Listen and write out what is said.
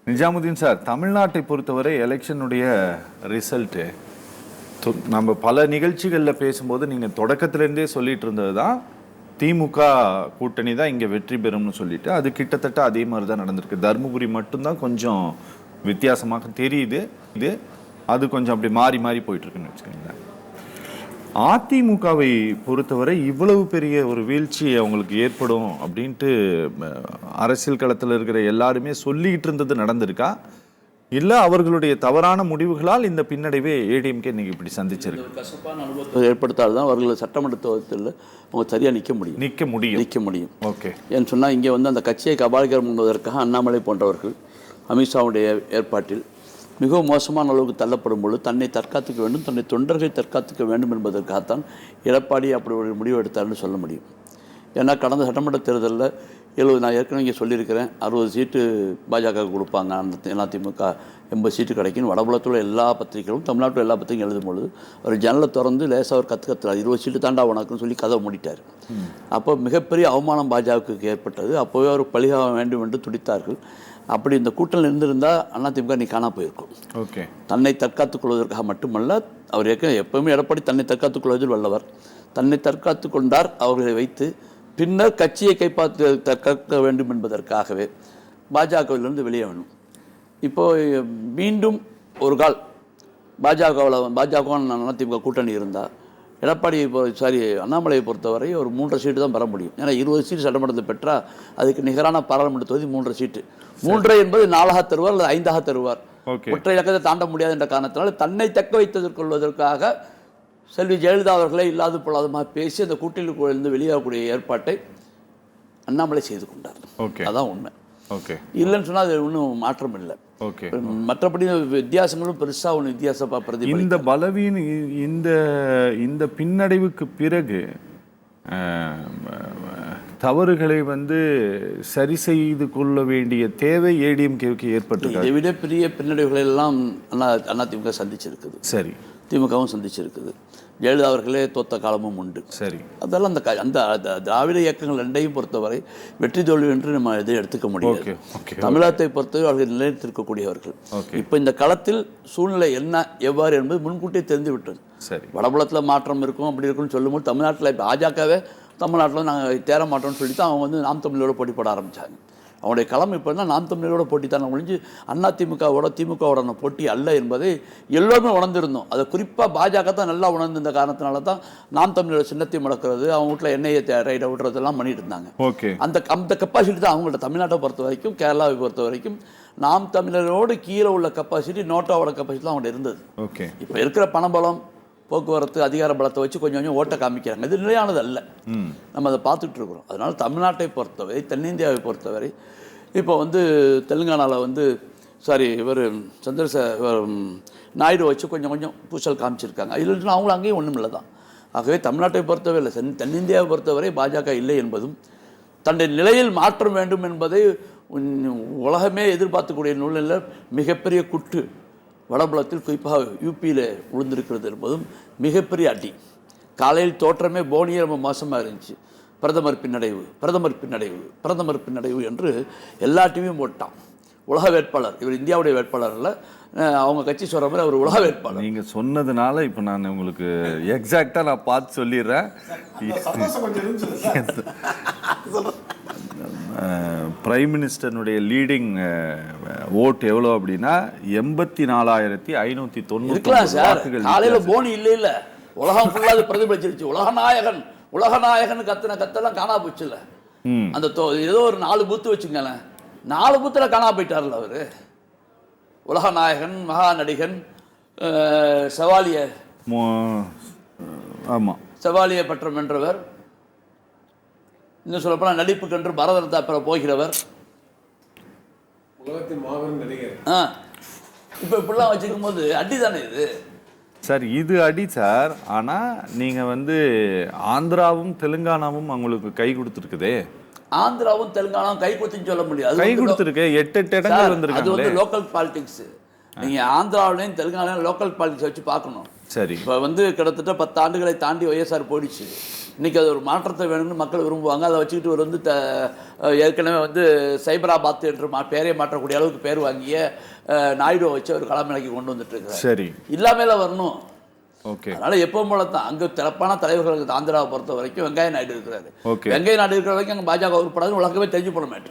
Nizamuddin sir, தமிழ்நாட்டை பொறுத்தவரை எலெக்ஷனுடைய result நம்ம பல நிகழ்ச்சிகளில் பேசும்போது நீங்கள் தொடக்கத்திலேருந்தே சொல்லிட்டு இருந்தது தான் திமுக கூட்டணி தான் இங்கே வெற்றி பெறும்னு சொல்லிட்டு, அது கிட்டத்தட்ட அதே மாதிரி தான் நடந்திருக்கு. தருமபுரி மட்டும்தான் கொஞ்சம் வித்தியாசமாக தெரியுது. அது கொஞ்சம் அப்படி மாறி மாறி போயிட்டுருக்குன்னு வச்சுக்கோங்களேன். அதிமுகவை பொறுத்தவரை இவ்வளவு பெரிய ஒரு வீழ்ச்சி அவங்களுக்கு ஏற்படும் அப்படின்ட்டு அரசியல் களத்தில் இருக்கிற எல்லாருமே சொல்லிக்கிட்டு இருந்தது நடந்திருக்கா, இல்லை அவர்களுடைய தவறான முடிவுகளால் இந்த பின்னடைவே ஏடிஎம்கே இன்னைக்கு இப்படி சந்திச்சிருக்கு? கசப்பான அனுபவத்தை ஏற்படுத்தால்தான் அவர்கள் சட்டமன்றத்தில் அவங்க சரியாக நிற்க முடியும். ஓகே. ஏன்னு சொன்னால் இங்கே வந்து அந்த கட்சியை கபாலிகரம் என்பதற்காக அண்ணாமலை போன்றவர்கள் அமித்ஷாவுடைய ஏற்பாட்டில் மிகவும் மோசமான அளவுக்கு தள்ளப்படும் பொழுது தன்னை தற்காத்துக்க வேண்டும், தன்னை தொண்டர்களை தற்காத்துக்க வேண்டும் என்பதற்காகத்தான் எடப்பாடி அப்படி ஒரு முடிவு எடுத்தார்னு சொல்ல முடியும். ஏன்னா கடந்த சட்டமன்ற தேர்தலில் 70, நான் ஏற்கனவே இங்கே சொல்லியிருக்கிறேன், 60 சீட்டு பாஜக கொடுப்பாங்க, அதிமுக 80 சீட்டு கிடைக்கும். வடபுலத்தில் எல்லா பத்திரிகைகளும் தமிழ்நாட்டில் எல்லா பத்திரிகையும் எழுதும் பொழுது ஒரு ஜன்னலை திறந்து லேசாக ஒரு கத்துறாரு, 20 சீட்டு தாண்டா உனக்குன்னு சொல்லி கதை மூடிட்டார். அப்போ மிகப்பெரிய அவமானம் பாஜகவுக்கு ஏற்பட்டது. அப்போவே அவர் பழியாக வேண்டும் என்று துடித்தார்கள். அப்படி இந்த கூட்டணி இருந்திருந்தால் அதிமுக நீ காணா போயிருக்கும். ஓகே. தன்னை தற்காத்துக் கொள்வதற்காக மட்டுமல்ல, அவர் எப்பவுமே எடப்பாடி தன்னை தற்காத்துக் கொள்வதில் வல்லவர். தன்னை தற்காத்து கொண்டார் அவர்களை வைத்து. பின்னர் கட்சியை தற்காக்க வேண்டும் என்பதற்காகவே பாஜகவிலிருந்து வெளியே வேணும். இப்போது மீண்டும் ஒரு கால் பாஜக அதிமுக கூட்டணி இருந்தால் எடப்பாடியை அண்ணாமலையை பொறுத்தவரை ஒரு 3.5 சீட்டு தான் பெற முடியும். ஏன்னா 20 சீட்டு சட்டமன்றத்தை பெற்றால் அதுக்கு நிகரான பாராளுமன்ற தொகுதி 3.5 சீட்டு. 3 என்பது 4ஆக தருவார் அல்லது 5ஆக தருவார். ஒற்றை இலக்கத்தை தாண்ட முடியாது என்ற காரணத்தினால் தன்னை தக்க வைத்துக் கொள்வதற்காக செல்வி ஜெயலலிதா அவர்களை இல்லாது பொல்லாதமாக பேசி அந்த கூட்டணியிலிருந்து வெளியாகக்கூடிய ஏற்பாட்டை அண்ணாமலை செய்து கொண்டார். அதான் உண்மை. ஓகே. இல்லைன்னு சொன்னால் அது ஒன்றும் மாற்றம் இல்லை. ஓகே. மற்றபடி வித்தியாசங்களும் பெருசாக ஒன்று வித்தியாச பிரதி இந்த பலவீன இந்த பின்னடைவுக்கு பிறகு தவறுகளை சரி செய்து கொள்ள வேண்டிய தேவை ஏடிஎம்கேவுக்கு ஏற்பட்டு இதை விட பெரிய பின்னடைவுகளை எல்லாம் அதிமுக சந்திச்சிருக்குது. சரி. திமுகவும் சந்திச்சிருக்குது. ஜெயலலிதா அவர்களே தோத்த காலமும் உண்டு. சரி. அதெல்லாம் அந்த திராவிட இயக்கங்கள் ரெண்டையும் பொறுத்தவரை வெற்றி தோல்வி என்று நம்ம இதை எடுத்துக்க முடியாது. தமிழகத்தை பொறுத்தவரை அவர்கள் நிலைத்திருக்கக்கூடியவர்கள். இப்போ இந்த களத்தில் சூழ்நிலை என்ன எவ்வாறு என்பது முன்கூட்டியே தெரிந்து விட்டது. சரி. வடபுலத்தில் மாற்றம் இருக்கும் அப்படி இருக்குன்னு சொல்லும்போது தமிழ்நாட்டில் பாஜகவே தமிழ்நாட்டில் நாங்கள் தேர மாட்டோம்னு சொல்லி தான் அவங்க நாம் தமிழோட போட்டி போட ஆரம்பித்தாங்க. அவங்களுடைய களம் இப்போ தான் நாம் தமிழரோட போட்டி தான் ஒழிஞ்சு திமுகவோட போட்டி அல்ல என்பதை எல்லோருமே உணர்ந்திருந்தோம். அதை குறிப்பாக பாஜக தான் நல்லா உணர்ந்திருந்த காரணத்தினால தான் நாம் தமிழரோட சின்னத்தை முடக்கிறது, அவங்க வீட்டில் எண்ணெயை ரைடை விடுறதெல்லாம் பண்ணிட்டு இருந்தாங்க. ஓகே. அந்த கெப்பாசிட்டி தான் அவங்கள்ட்ட தமிழ்நாட்டை பொறுத்த வரைக்கும், கேரளாவை பொறுத்த வரைக்கும் நாம் தமிழரோடு கீழே உள்ள கெப்பாசிட்டி நோட்டாவோட கெப்பாசிட்டி தான் அவங்கள்ட்ட இருந்தது. ஓகே. இப்போ இருக்கிற பணபலம், போக்குவரத்து, அதிகார பலத்தை வச்சு கொஞ்சம் கொஞ்சம் ஓட்ட காமிக்கிறாங்க. இது நிலையானது அல்ல. நம்ம அதை பார்த்துட்டு இருக்கிறோம். அதனால் தமிழ்நாட்டை பொறுத்தவரை, தென்னிந்தியாவை பொறுத்தவரை இப்போ தெலுங்கானாவில் இவர் நாயுடு வச்சு கொஞ்சம் கொஞ்சம் பூசல் காமிச்சிருக்காங்க. இல்லைன்னா அவங்களும் அங்கேயும் ஒன்றும் இல்லை தான். ஆகவே தமிழ்நாட்டை பொறுத்தவரை இல்லை, தென்னிந்தியாவை பொறுத்தவரை பாஜக இல்லை என்பதும் தன்னுடைய நிலையில் மாற்றம் வேண்டும் என்பதை உலகமே எதிர்பார்க்கக்கூடிய நூலில் மிகப்பெரிய குட்டு வடபுலத்தில் குறிப்பாக யூபியில் விழுந்திருக்கிறது என்பதும் மிகப்பெரிய அடி. காலையில் தோற்றமே போனியே ரொம்ப மோசமாக இருந்துச்சு. பிரதமர் பின்னடைவு என்று எல்லா டிவியும் போட்டான். உலக வேட்பாளர் இவர், இந்தியாவுடைய வேட்பாளர் இல்லை, அவங்க கட்சி சொல்கிற மாதிரி அவர் உலக வேட்பாளர். நீங்கள் சொன்னதுனால இப்போ நான் உங்களுக்கு எக்ஸாக்டாக நான் பார்த்து சொல்லிடுறேன். பிரைம் மினிஸ்டருடைய லீடிங் ஓட் எவ்வளோ அப்படின்னா 84,590 இருக்கலாம் சார். காலையில் போனி இல்லை, உலகம் ஃபுல்லாக அது பிரதிபலிச்சிருச்சு. உலகநாயகன் கத்தெல்லாம் காணா போச்சுல்ல. அந்த ஏதோ ஒரு 4 பூத்து வச்சுங்களேன், 4 பூத்தில் காணா போயிட்டார்ல அவர். உலகநாயகன், மகா நடிகன், செவாலிய செவாலிய பட்டம் வென்றவர், இன்னும் சொல்லப்போனால் நடிப்புக்கென்று பரதரத்தை அப்புறம் போகிறவர், உலகத்தின் மாபெரும் நடிகர். இப்போ இப்படிலாம் வச்சுக்கும் போது அடி தானே இது சார். இது அடி சார். ஆனால் நீங்கள் ஆந்திராவும் தெலுங்கானாவும் அவங்களுக்கு கை கொடுத்துருக்குதே. ஆந்திராவும் தெலுங்கானாவும் கை கொடுத்துன்னு சொல்ல முடியாது. கை கொடுத்துருக்கு, 8 இடங்கள் வந்திருக்கு. அது லோக்கல் பாலிடிக்ஸ். நீங்கள் ஆந்திராவிலையும் தெலுங்கானாலையும் லோக்கல் பாலிடிக்ஸ் வச்சு பார்க்கணும். சரி. இப்போ கிட்டத்தட்ட 10 ஆண்டுகளை தாண்டி ஒய்எஸ்ஆர் போயிடுச்சு. இன்றைக்கி அது ஒரு மாற்றத்தை வேணும்னு மக்கள் விரும்புவாங்க. அதை வச்சுக்கிட்டு ஒரு வந்து ஏற்கனவே வந்து சைபராபாத் என்று பேரே மாற்றக்கூடிய அளவுக்கு பேர் வாங்கிய நாயுடுவை வச்சு அவர் களமிறக்கி கொண்டு வந்துட்டு இருக்காரு. சரி, இல்லாமல வரணும். ஓகே. அதனால எப்பவும் போல தான் அங்கே சிறப்பான தலைவர்களுக்கு ஆந்திராவை பொறுத்த வரைக்கும் வெங்கைய நாயுடு இருக்கிறாரு. ஓகே. வெங்கைய நாயுடு இருக்கிற வரைக்கும் அங்கே பாஜக உருப்படாதுன்னு உலகமே தெரிஞ்சு போன மேட்ரு.